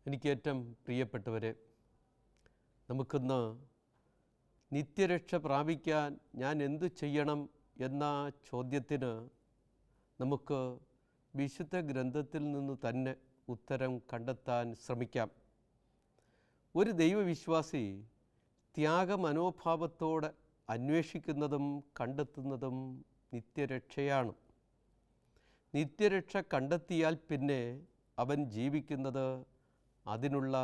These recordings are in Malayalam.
എനിക്കേറ്റവും പ്രിയപ്പെട്ടവരെ, നമുക്കിന്ന് നിത്യരക്ഷ പ്രാപിക്കാൻ ഞാൻ എന്തു ചെയ്യണം എന്ന ചോദ്യത്തിന് നമുക്ക് വിശുദ്ധ ഗ്രന്ഥത്തിൽ നിന്ന് തന്നെ ഉത്തരം കണ്ടെത്താൻ ശ്രമിക്കാം. ഒരു ദൈവവിശ്വാസി ത്യാഗമനോഭാവത്തോടെ അന്വേഷിക്കുന്നതും കണ്ടെത്തുന്നതും നിത്യരക്ഷയാണ്. നിത്യരക്ഷ കണ്ടെത്തിയാൽ പിന്നെ അവൻ ജീവിക്കുന്നത് അതിനുള്ള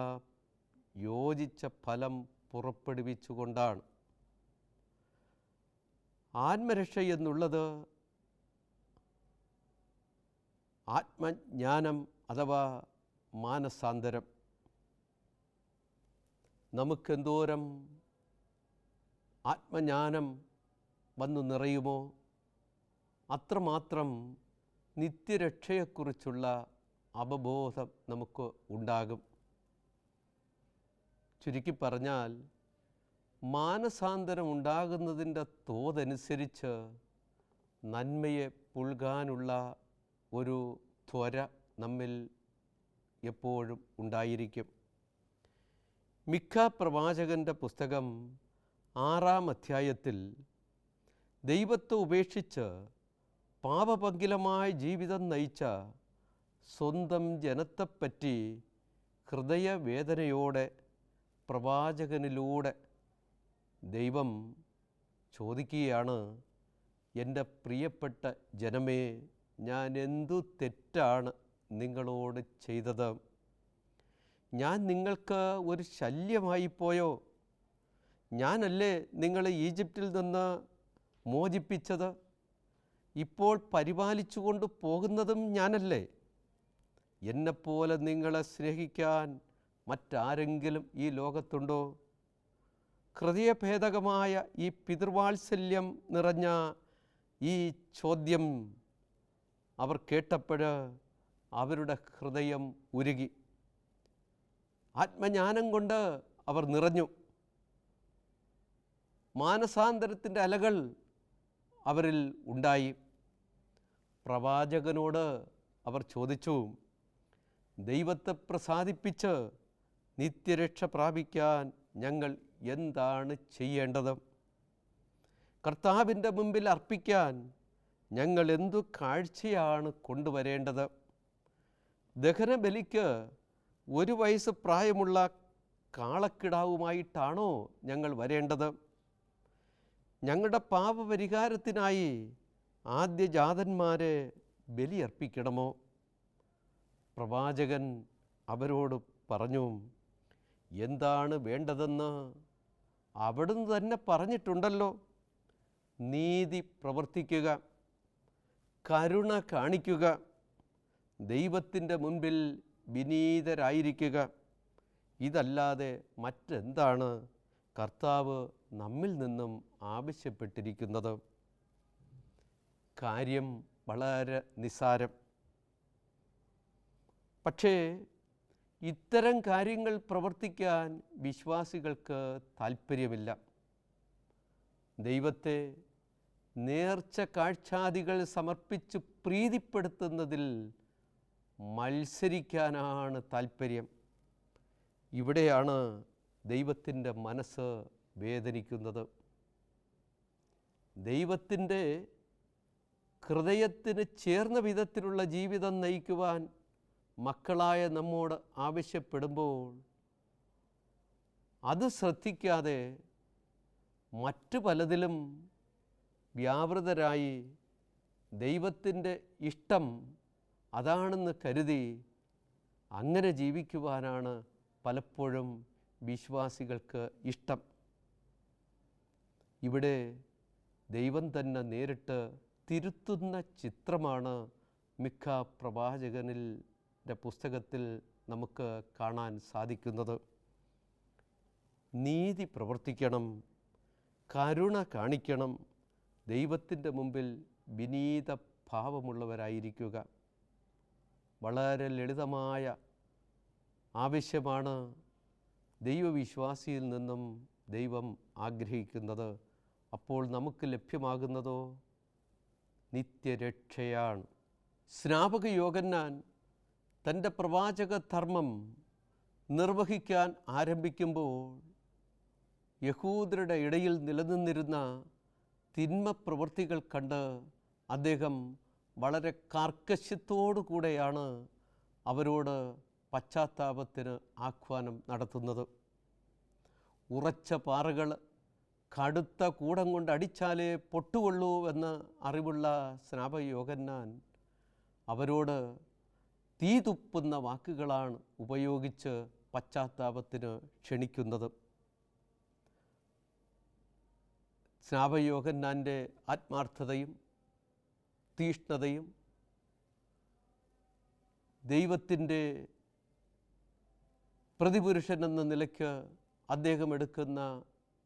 യോജിച്ച ഫലം പുറപ്പെടുവിച്ചുകൊണ്ടാണ്. ആത്മരക്ഷ എന്നുള്ളത് ആത്മജ്ഞാനം അഥവാ മാനസാന്തരം. നമുക്കെന്തോരം ആത്മജ്ഞാനം വന്നു നിറയുമോ അത്രമാത്രം നിത്യരക്ഷയെക്കുറിച്ചുള്ള അവബോധം നമുക്ക് ഉണ്ടാകും. ചുരുക്കി പറഞ്ഞാൽ, മാനസാന്തരം ഉണ്ടാകുന്നതിൻ്റെ തോതനുസരിച്ച് നന്മയെ പുൽകാനുള്ള ഒരു ത്വര നമ്മിൽ എപ്പോഴും ഉണ്ടായിരിക്കും. മിക്ക പ്രവാചകൻ്റെ പുസ്തകം 6-ാം അധ്യായത്തിൽ ദൈവത്തെ ഉപേക്ഷിച്ച് പാപപങ്കിലമായ ജീവിതം നയിച്ച സ്വന്തം ജനത്തെപ്പറ്റി ഹൃദയവേദനയോടെ പ്രവാചകനിലൂടെ ദൈവം ചോദിക്കുകയാണ്, എൻ്റെ പ്രിയപ്പെട്ട ജനമേ, ഞാൻ എന്തു തെറ്റാണ് നിങ്ങളോട് ചെയ്തത്? ഞാൻ നിങ്ങൾക്ക് ഒരു ശല്യമായിപ്പോയോ? ഞാനല്ലേ നിങ്ങളെ ഈജിപ്തിൽ നിന്ന് മോചിപ്പിച്ചത്? ഇപ്പോൾ പരിപാലിച്ചു കൊണ്ട് പോകുന്നതും ഞാനല്ലേ? എന്നെപ്പോലെ നിങ്ങളെ സ്നേഹിക്കാൻ മറ്റാരെങ്കിലും ഈ ലോകത്തുണ്ടോ? ഹൃദയഭേദകമായ ഈ പിതൃവാത്സല്യം നിറഞ്ഞ ഈ ചോദ്യം അവർ കേട്ടപ്പോൾ അവരുടെ ഹൃദയം ഉരുകി. ആത്മജ്ഞാനം കൊണ്ട് അവർ നിറഞ്ഞു. മാനസാന്തരത്തിൻ്റെ അലകൾ അവരിൽ ഉണ്ടായി. പ്രവാചകനോട് അവർ ചോദിച്ചു, ദൈവത്തെ പ്രസാദിപ്പിച്ച് നിത്യരക്ഷ പ്രാപിക്കാൻ ഞങ്ങൾ എന്താണ് ചെയ്യേണ്ടത്? കർത്താവിൻ്റെ മുമ്പിൽ അർപ്പിക്കാൻ ഞങ്ങൾ എന്തു കാഴ്ചയാണ് കൊണ്ടുവരേണ്ടത്? ദഹനബലിക്ക് 1 വയസ്സ് പ്രായമുള്ള കാളക്കിടാവുമായിട്ടാണോ ഞങ്ങൾ വരേണ്ടത്? ഞങ്ങളുടെ പാപപരിഹാരത്തിനായി ആദ്യജാതന്മാരെ ബലിയർപ്പിക്കണമോ? പ്രവാചകൻ അവരോട് പറഞ്ഞു, എന്താണ് വേണ്ടതെന്ന് അവിടുന്ന് തന്നെ പറഞ്ഞിട്ടുണ്ടല്ലോ. നീതി പ്രവർത്തിക്കുക, കരുണ കാണിക്കുക, ദൈവത്തിൻ്റെ മുൻപിൽ വിനീതരായിരിക്കുക. ഇതല്ലാതെ മറ്റെന്താണ് കർത്താവ് നമ്മിൽ നിന്നും ആവശ്യപ്പെട്ടിരിക്കുന്നത്? കാര്യം വളരെ നിസ്സാരം. പക്ഷേ ഇത്തരം കാര്യങ്ങൾ പ്രവർത്തിക്കാൻ വിശ്വാസികൾക്ക് താൽപ്പര്യമില്ല. ദൈവത്തെ നേർച്ച കാഴ്ചാദികൾ സമർപ്പിച്ച് പ്രീതിപ്പെടുത്തുന്നതിൽ മത്സരിക്കാനാണ് താൽപ്പര്യം. ഇവിടെയാണ് ദൈവത്തിൻ്റെ മനസ്സ് വേദനിക്കുന്നത്. ദൈവത്തിൻ്റെ ഹൃദയത്തിന് ചേർന്ന വിധത്തിലുള്ള ജീവിതം നയിക്കുവാൻ മക്കളായ നമ്മോട് ആവശ്യപ്പെടുമ്പോൾ അത് ശ്രദ്ധിക്കാതെ മറ്റു പലതിലും വ്യാപൃതരായി ദൈവത്തിൻ്റെ ഇഷ്ടം അതാണെന്ന് കരുതി അങ്ങനെ ജീവിക്കുവാനാണ് പലപ്പോഴും വിശ്വാസികൾക്ക് ഇഷ്ടം. ഇവിടെ ദൈവം തന്നെ നേരിട്ട് തിരുത്തുന്ന ചിത്രമാണ് മിക്ക പ്രവാചകനിലെ പുസ്തകത്തിൽ നമുക്ക് കാണാൻ സാധിക്കുന്നത്. നീതി പ്രവർത്തിക്കണം, കരുണ കാണിക്കണം, ദൈവത്തിൻ്റെ മുമ്പിൽ വിനീത ഭാവമുള്ളവരായിരിക്കുക. വളരെ ലളിതമായ ആവശ്യമാണ് ദൈവവിശ്വാസിയിൽ നിന്നും ദൈവം ആഗ്രഹിക്കുന്നത്. അപ്പോൾ നമുക്ക് ലഭ്യമാകുന്നതോ നിത്യരക്ഷയാണ്. സ്നാപക യോഹന്നാൻ തൻ്റെ പ്രവാചക ധർമ്മം നിർവഹിക്കാൻ ആരംഭിക്കുമ്പോൾ യഹൂദരുടെ ഇടയിൽ നിലനിന്നിരുന്ന തിന്മ പ്രവൃത്തികൾ കണ്ട് അദ്ദേഹം വളരെ കാർക്കശ്യത്തോടു കൂടെയാണ് അവരോട് പശ്ചാത്താപത്തിന് ആഹ്വാനം നടത്തുന്നത്. ഉറച്ച പാറകൾ കടുത്ത കൂടം കൊണ്ട് അടിച്ചാലേ പൊട്ടുകൊള്ളൂ എന്ന് അറിവുള്ള സ്നാപക യോഹന്നാൻ അവരോട് തീ തുപ്പുന്ന വാക്കുകളാണ് ഉപയോഗിച്ച് പശ്ചാത്താപത്തിന് ക്ഷണിക്കുന്നത്. സ്നാപക യോഹന്നാൻ്റെ ആത്മാർത്ഥതയും തീഷ്ണതയും ദൈവത്തിൻ്റെ പ്രതിപുരുഷൻ എന്ന നിലയ്ക്ക് അദ്ദേഹം എടുക്കുന്ന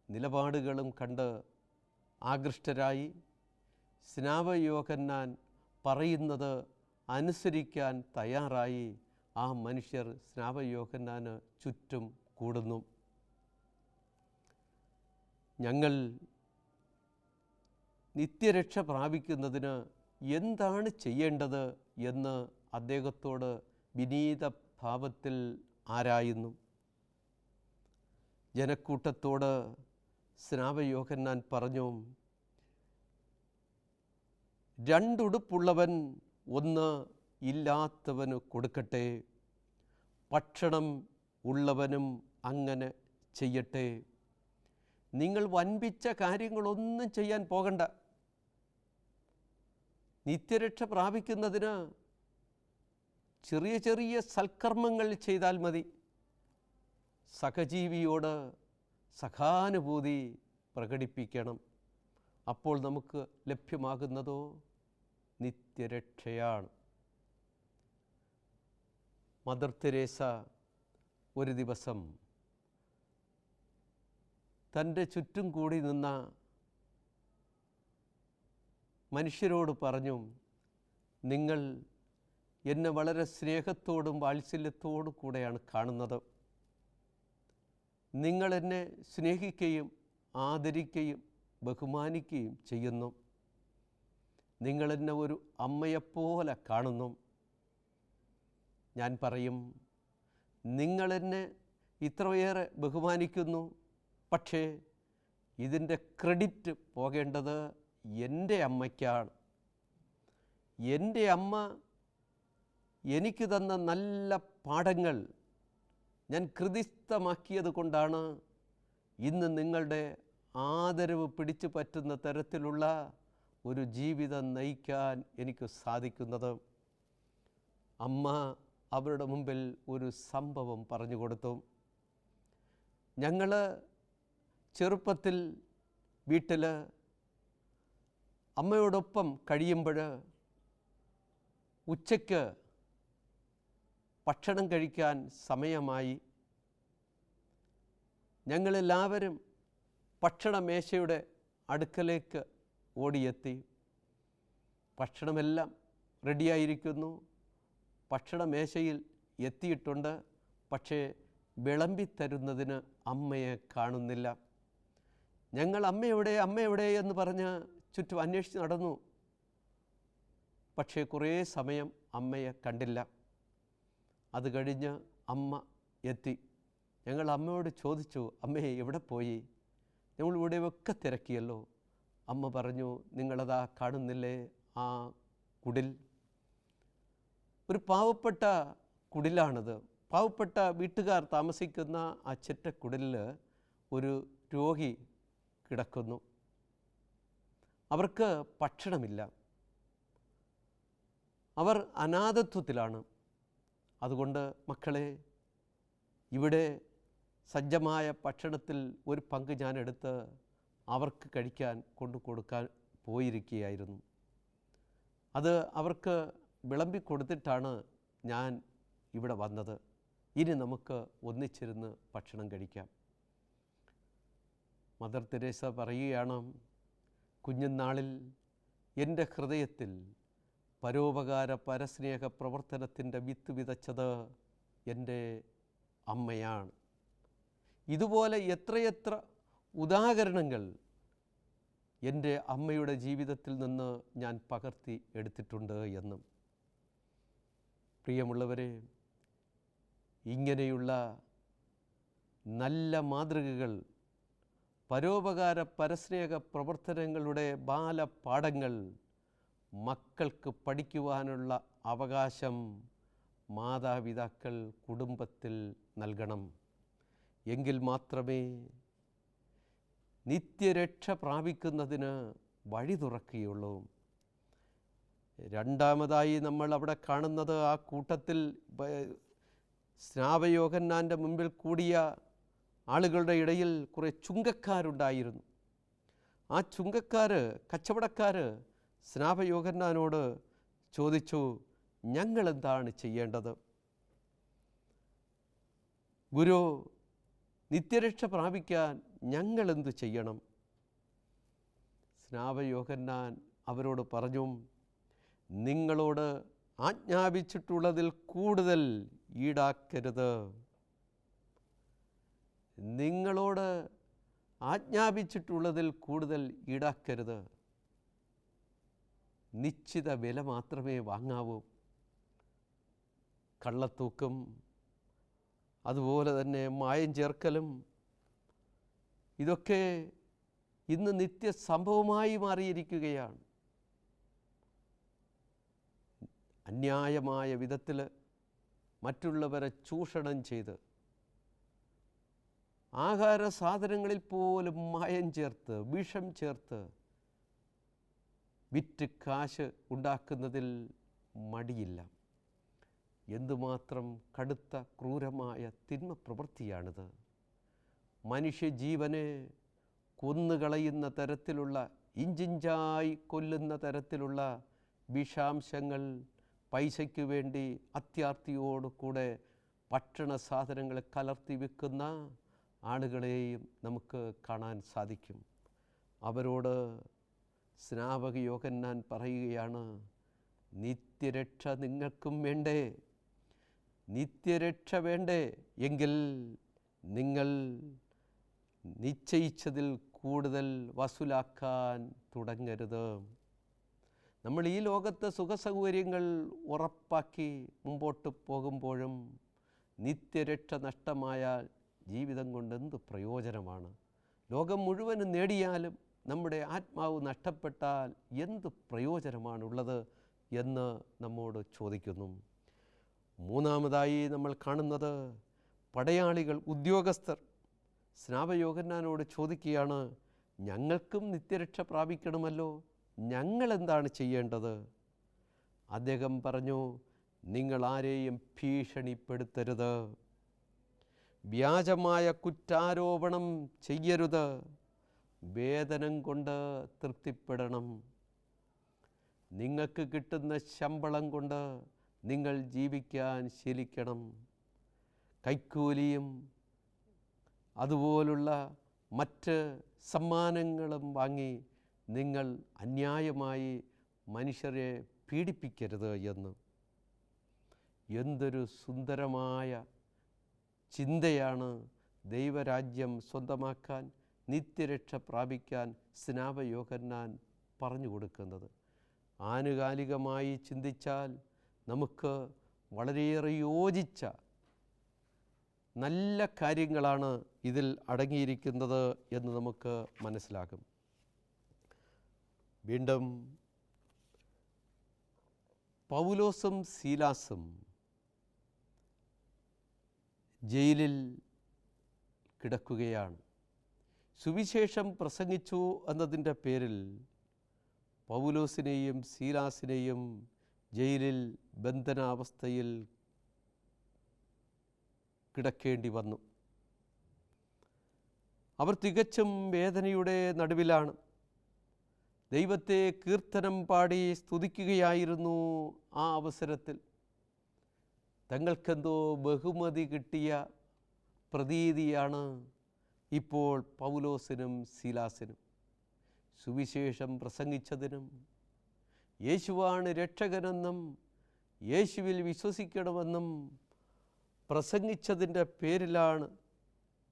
നിലപാടുകളും കണ്ട് ആകൃഷ്ടരായി സ്നാപക യോഹന്നാൻ പറയുന്നത് അനുസരിക്കാൻ തയ്യാറായി ആ മനുഷ്യർ സ്നാപക യോഹന്നാന് ചുറ്റും കൂടുന്നു. ഞങ്ങൾ നിത്യരക്ഷ പ്രാപിക്കുന്നതിന് എന്താണ് ചെയ്യേണ്ടത് എന്ന് അദ്ദേഹത്തോട് വിനീത ഭാവത്തിൽ ആരായുന്നു. ജനക്കൂട്ടത്തോട് സ്നാപക യോഹന്നാൻ പറഞ്ഞു, രണ്ടുടുപ്പുള്ളവൻ ഒന്ന് ഇല്ലാത്തവന് കൊടുക്കട്ടെ, ഭക്ഷണം ഉള്ളവനും അങ്ങനെ ചെയ്യട്ടെ. നിങ്ങൾ വൻപിച്ച കാര്യങ്ങളൊന്നും ചെയ്യാൻ പോകണ്ട. നിത്യരക്ഷ പ്രാപിക്കുന്നതിന് ചെറിയ ചെറിയ സൽക്കർമ്മങ്ങൾ ചെയ്താൽ മതി. സഹജീവിയോട് സഹാനുഭൂതി പ്രകടിപ്പിക്കണം. അപ്പോൾ നമുക്ക് ലഭ്യമാകുന്നതോ നിത്യരക്ഷയാണ്. മദർ തെരേസ ഒരു ദിവസം തൻ്റെ ചുറ്റും കൂടി നിന്ന മനുഷ്യരോട് പറഞ്ഞു, നിങ്ങൾ എന്നെ വളരെ സ്നേഹത്തോടും വാത്സല്യത്തോടും കൂടെയാണ് കാണുന്നത്. നിങ്ങളെന്നെ സ്നേഹിക്കുകയും ആദരിക്കുകയും ബഹുമാനിക്കുകയും ചെയ്യുന്നു. നിങ്ങളെന്നെ ഒരു അമ്മയെപ്പോലെ കാണുന്നു. ഞാൻ പറയും, നിങ്ങളെന്നെ ഇത്രയേറെ ബഹുമാനിക്കുന്നു, പക്ഷേ ഇതിൻ്റെ ക്രെഡിറ്റ് പോകേണ്ടത് എൻ്റെ അമ്മയ്ക്കാണ്. എൻ്റെ അമ്മ എനിക്ക് തന്ന നല്ല പാഠങ്ങൾ ഞാൻ ഹൃദിസ്ഥമാക്കിയത് കൊണ്ടാണ് ഇന്ന് നിങ്ങളുടെ ആദരവ് പിടിച്ചു പറ്റുന്ന തരത്തിലുള്ള ഒരു ജീവിതം നയിക്കാൻ എനിക്ക് സാധിക്കുന്നത്. അമ്മ അവരുടെ മുമ്പിൽ ഒരു സംഭവം പറഞ്ഞു കൊടുത്തു. ഞങ്ങൾ ചെറുപ്പത്തിൽ വീട്ടിൽ അമ്മയോടൊപ്പം കഴിയുമ്പോൾ ഉച്ചയ്ക്ക് ഭക്ഷണം കഴിക്കാൻ സമയമായി. ഞങ്ങളെല്ലാവരും ഭക്ഷണമേശയുടെ അടുക്കലേക്ക് ഓടിയെത്തി. ഭക്ഷണമെല്ലാം റെഡിയായിരിക്കുന്നു. ഭക്ഷണമേശയിൽ എത്തിയിട്ടുണ്ട്. പക്ഷേ വിളമ്പിത്തരുന്നതിന് അമ്മയെ കാണുന്നില്ല. ഞങ്ങൾ അമ്മയെവിടെ എന്ന് പറഞ്ഞ് ചുറ്റും അന്വേഷിച്ച് നടന്നു. പക്ഷേ കുറേ സമയം അമ്മയെ കണ്ടില്ല. അത് കഴിഞ്ഞ് അമ്മ എത്തി. ഞങ്ങൾ അമ്മയോട് ചോദിച്ചു, അമ്മയെ എവിടെ പോയി? ഞങ്ങൾ ഇവിടെയൊക്കെ തിരക്കിയല്ലോ. അമ്മ പറഞ്ഞു, നിങ്ങളതാ കാണുന്നില്ലേ ആ കുടിൽ? ഒരു പാവപ്പെട്ട കുടിലാണത്. പാവപ്പെട്ട വീട്ടുകാർ താമസിക്കുന്ന ആ ചെറ്റക്കുടിലിൽ ഒരു രോഗി കിടക്കുന്നു. അവർക്ക് ഭക്ഷണമില്ല. അവർ അനാഥത്വത്തിലാണ്. അതുകൊണ്ട് മക്കളെ, ഇവിടെ സജ്ജമായ ഭക്ഷണത്തിൽ ഒരു പങ്ക് ഞാനെടുത്ത് അവർക്ക് കഴിക്കാൻ കൊണ്ടു കൊടുക്കാൻ പോയിരിക്കുകയായിരുന്നു. അത് അവർക്ക് വിളമ്പിക്കൊടുത്തിട്ടാണ് ഞാൻ ഇവിടെ വന്നത്. ഇനി നമുക്ക് ഒന്നിച്ചിരുന്ന് ഭക്ഷണം കഴിക്കാം. മദർ തെരേസ പറയുകയാണ്, കുഞ്ഞുനാളിൽ എൻ്റെ ഹൃദയത്തിൽ പരോപകാര പരസ്നേഹ പ്രവർത്തനത്തിൻ്റെ വിത്ത് വിതച്ചത് എൻ്റെ അമ്മയാണ്. ഇതുപോലെ എത്രയെത്ര ഉദാഹരണങ്ങൾ എൻ്റെ അമ്മയുടെ ജീവിതത്തിൽ നിന്ന് ഞാൻ പകർത്തി എടുത്തിട്ടുണ്ട് എന്നും. പ്രിയമുള്ളവരെ, ഇങ്ങനെയുള്ള നല്ല മാതൃകകൾ, പരോപകാര പരസ്നേഹ പ്രവർത്തനങ്ങളുടെ ബാലപാഠങ്ങൾ മക്കൾക്ക് പഠിക്കുവാനുള്ള അവകാശം മാതാപിതാക്കൾ കുടുംബത്തിൽ നൽകണം. എങ്കിൽ മാത്രമേ നിത്യരക്ഷ പ്രാപിക്കുന്നതിന് വഴി തുറക്കുകയുള്ളൂ. രണ്ടാമതായി നമ്മൾ അവിടെ കാണുന്നത്, ആ കൂട്ടത്തിൽ സ്നാപയോഹന്നാൻ്റെ മുൻപിൽ കൂടിയ ആളുകളുടെ ഇടയിൽ കുറേ ചുങ്കക്കാരുണ്ടായിരുന്നു. ആ കച്ചവടക്കാർ സ്നാപയോഹന്നാനോട് ചോദിച്ചു, ഞങ്ങളെന്താണ് ചെയ്യേണ്ടത്? ഗുരു, നിത്യരക്ഷ പ്രാപിക്കാൻ ഞങ്ങളെന്തു ചെയ്യണം? സ്നാപയോഹന്നാൻ അവരോട് പറഞ്ഞു, നിങ്ങളോട് ആജ്ഞാപിച്ചിട്ടുള്ളതിൽ കൂടുതൽ ഈടാക്കരുത്. നിങ്ങളോട് ആജ്ഞാപിച്ചിട്ടുള്ളതിൽ കൂടുതൽ ഈടാക്കരുത്. നിശ്ചിത വില മാത്രമേ വാങ്ങാവൂ. കള്ളത്തൂക്കും അതുപോലെ തന്നെ മായം ചേർക്കലും ഇതൊക്കെ ഇന്ന് നിത്യസംഭവമായി മാറിയിരിക്കുകയാണ്. അന്യായമായ വിധത്തിൽ മറ്റുള്ളവരെ ചൂഷണം ചെയ്ത് ആഹാര സാധനങ്ങളിൽ പോലും മായം ചേർത്ത്, വിഷം ചേർത്ത് വിറ്റ് കാശ് ഉണ്ടാക്കുന്നതിൽ മടിയില്ല. എന്തുമാത്രം കടുത്ത ക്രൂരമായ തിന്മ പ്രവൃത്തിയാണിത്. മനുഷ്യജീവനെ കൊന്നുകളയുന്ന തരത്തിലുള്ള, ഇഞ്ചിഞ്ചായി കൊല്ലുന്ന തരത്തിലുള്ള വിഷാംശങ്ങൾ പൈസയ്ക്ക് വേണ്ടി അത്യാർത്തിയോടുകൂടെ ഭക്ഷണ സാധനങ്ങൾ കലർത്തി വെക്കുന്ന ആളുകളെയും നമുക്ക് കാണാൻ സാധിക്കും. അവരോട് സ്നാപക യോഹന്നാൻ പറയുകയാണ്, നിത്യരക്ഷ നിങ്ങൾക്കും വേണ്ടേ? നിത്യരക്ഷ വേണ്ടേ? എങ്കിൽ നിങ്ങൾ നിശ്ചയിച്ചതിൽ കൂടുതൽ വസൂലാക്കാൻ തുടങ്ങരുത്. നമ്മൾ ഈ ലോകത്തെ സുഖസൗകര്യങ്ങൾ ഉറപ്പാക്കി മുമ്പോട്ട് പോകുമ്പോഴും നിത്യരക്ഷ നഷ്ടമായാൽ ജീവിതം കൊണ്ട് എന്ത് പ്രയോജനമാണ്? ലോകം മുഴുവനും നേടിയാലും നമ്മുടെ ആത്മാവ് നഷ്ടപ്പെട്ടാൽ എന്ത് പ്രയോജനമാണുള്ളത് എന്ന് നമ്മോട് ചോദിക്കുന്നു. മൂന്നാമതായി നമ്മൾ കാണുന്നത്, പടയാളികൾ, ഉദ്യോഗസ്ഥർ സ്നാപയോഹന്നാനോട് ചോദിക്കുകയാണ്, ഞങ്ങൾക്കും നിത്യരക്ഷ പ്രാപിക്കണമല്ലോ, ഞങ്ങളെന്താണ് ചെയ്യേണ്ടത്? അദ്ദേഹം പറഞ്ഞു, നിങ്ങൾ ആരെയും ഭീഷണിപ്പെടുത്തരുത്, വ്യാജമായ കുറ്റാരോപണം ചെയ്യരുത്, വേതനം കൊണ്ട് തൃപ്തിപ്പെടണം. നിങ്ങൾക്ക് കിട്ടുന്ന ശമ്പളം കൊണ്ട് നിങ്ങൾ ജീവിക്കാൻ ശീലിക്കണം. കൈക്കൂലിയും അതുപോലുള്ള മറ്റ് സമ്മാനങ്ങളും വാങ്ങി നിങ്ങൾ അന്യായമായി മനുഷ്യരെ പീഡിപ്പിക്കരുത് എന്ന്. എന്തൊരു സുന്ദരമായ ചിന്തയാണ് ദൈവരാജ്യം സ്വന്തമാക്കാൻ, നിത്യരക്ഷ പ്രാപിക്കാൻ സ്നാപയോഹന്നാൻ പറഞ്ഞു കൊടുക്കുന്നത്. ആനുകാലികമായി ചിന്തിച്ചാൽ നമുക്ക് വളരെയേറെ യോജിച്ച നല്ല കാര്യങ്ങളാണ് ഇതിൽ അടങ്ങിയിരിക്കുന്നത് എന്ന് നമുക്ക് മനസ്സിലാകും. വീണ്ടും പൗലോസും സീലാസും ജയിലിൽ കിടക്കുകയാണ്. സുവിശേഷം പ്രസംഗിച്ചു എന്നതിൻ്റെ പേരിൽ പൗലോസിനെയും സീലാസിനെയും ജയിലിൽ ബന്ധനാവസ്ഥയിൽ കിടക്കേണ്ടി വന്നു. അവർ തികച്ചും വേദനയുടെ നടുവിലാണ്. ദൈവത്തെ കീർത്തനം പാടി സ്തുതിക്കുകയായിരുന്നു. ആ അവസരത്തിൽ തങ്ങൾക്കെന്തോ ബഹുമതി കിട്ടിയ പ്രതീതിയാണ് ഇപ്പോൾ പൗലോസിനും സീലാസിനും. സുവിശേഷം പ്രസംഗിച്ചതിനും യേശുവാണ് രക്ഷകനെന്നും യേശുവിൽ വിശ്വസിക്കണമെന്നും പ്രസംഗിച്ചതിൻ്റെ പേരിലാണ്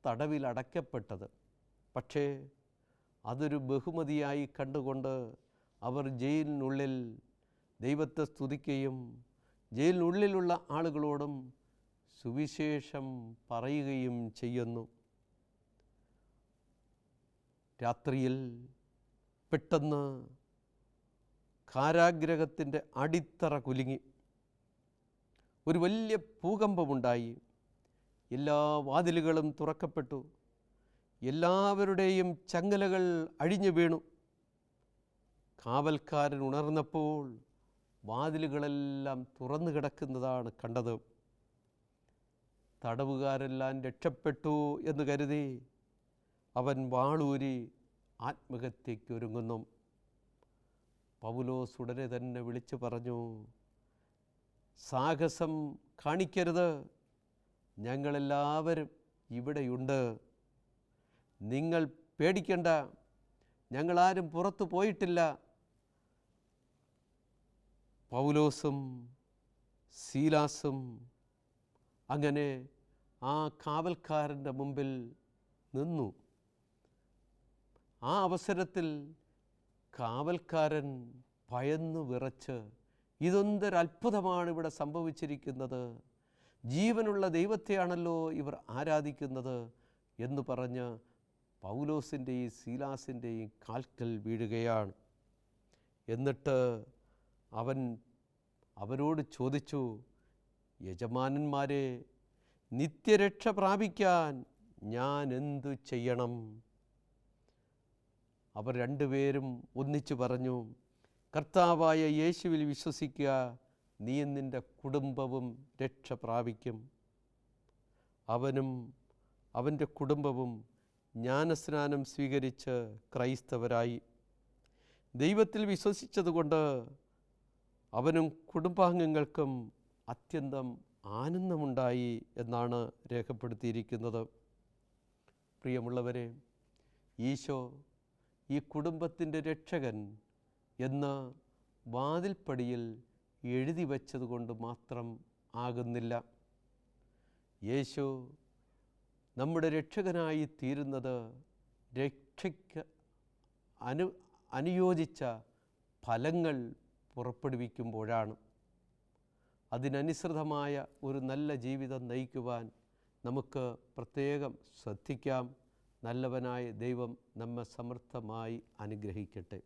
തടവിലടയ്ക്കപ്പെട്ടത്. പക്ഷേ അതൊരു ബഹുമതിയായി കണ്ടുകൊണ്ട് അവർ ജയിലിനുള്ളിൽ ദൈവത്തെ സ്തുതിക്കുകയും ജയിലിനുള്ളിലുള്ള ആളുകളോടും സുവിശേഷം പറയുകയും ചെയ്യുന്നു. രാത്രിയിൽ പെട്ടെന്ന് കാരാഗ്രഹത്തിൻ്റെ അടിത്തറ കുലുങ്ങി. ഒരു വലിയ ഭൂകമ്പമുണ്ടായി. എല്ലാ വാതിലുകളും തുറക്കപ്പെട്ടു. എല്ലാവരുടെയും ചങ്ങലകൾ അഴിഞ്ഞു വീണു. കാവൽക്കാരൻ ഉണർന്നപ്പോൾ വാതിലുകളെല്ലാം തുറന്നു കിടക്കുന്നതാണ് കണ്ടത്. തടവുകാരെല്ലാം രക്ഷപ്പെട്ടു എന്ന് കരുതി അവൻ വാളൂരി ആത്മഹത്യയ്ക്കൊരുങ്ങുന്നു. പൗലോസ് ഉടനെ തന്നെ വിളിച്ചു പറഞ്ഞു, സാഹസം കാണിക്കരുത്, ഞങ്ങളെല്ലാവരും ഇവിടെയുണ്ട്. നിങ്ങൾ പേടിക്കണ്ട, ഞങ്ങളാരും പുറത്തു പോയിട്ടില്ല. പൗലോസും സീലാസും അങ്ങനെ ആ കാവൽക്കാരൻ്റെ മുമ്പിൽ നിന്നു. ആ അവസരത്തിൽ കാവൽക്കാരൻ ഭയന്നു വിറച്ച്, ഇതൊന്നൊരത്ഭുതമാണ് ഇവിടെ സംഭവിച്ചിരിക്കുന്നത്, ജീവനുള്ള ദൈവത്തെയാണല്ലോ ഇവർ ആരാധിക്കുന്നത് എന്ന് പറഞ്ഞ് പൗലോസിൻ്റെയും സീലാസിൻ്റെയും കാൽക്കൽ വീഴുകയാണ്. എന്നിട്ട് അവരോട് ചോദിച്ചു, യജമാനന്മാരെ, നിത്യരക്ഷ പ്രാപിക്കാൻ ഞാൻ എന്തു ചെയ്യണം? അവർ രണ്ടുപേരും ഒന്നിച്ചു പറഞ്ഞു, കർത്താവായ യേശുവിൽ വിശ്വസിക്കുക, നീയും നിൻ്റെ കുടുംബവും രക്ഷ പ്രാപിക്കും. അവനും അവൻ്റെ കുടുംബവും ജ്ഞാനസ്നാനം സ്വീകരിച്ച് ക്രൈസ്തവരായി. ദൈവത്തിൽ വിശ്വസിച്ചതുകൊണ്ട് അവനും കുടുംബാംഗങ്ങൾക്കും അത്യന്തം ആനന്ദമുണ്ടായി എന്നാണ് രേഖപ്പെടുത്തിയിരിക്കുന്നത്. പ്രിയമുള്ളവരെ, ഈശോ ഈ കുടുംബത്തിൻ്റെ രക്ഷകൻ എന്ന് വാതിൽപ്പടിയിൽ എഴുതി വച്ചതുകൊണ്ട് മാത്രം ആകുന്നില്ല. യേശു നമ്മുടെ രക്ഷകനായി തീരുന്നത് രക്ഷയ്ക്ക് അനുയോജിച്ച ഫലങ്ങൾ പുറപ്പെടുവിക്കുമ്പോഴാണ്. അതിനനുസൃതമായ ഒരു നല്ല ജീവിതം നയിക്കുവാൻ നമുക്ക് പ്രത്യേകം ശ്രദ്ധിക്കാം. നല്ലവനായ ദൈവം നമ്മെ സമൃദ്ധമായി അനുഗ്രഹിക്കട്ടെ.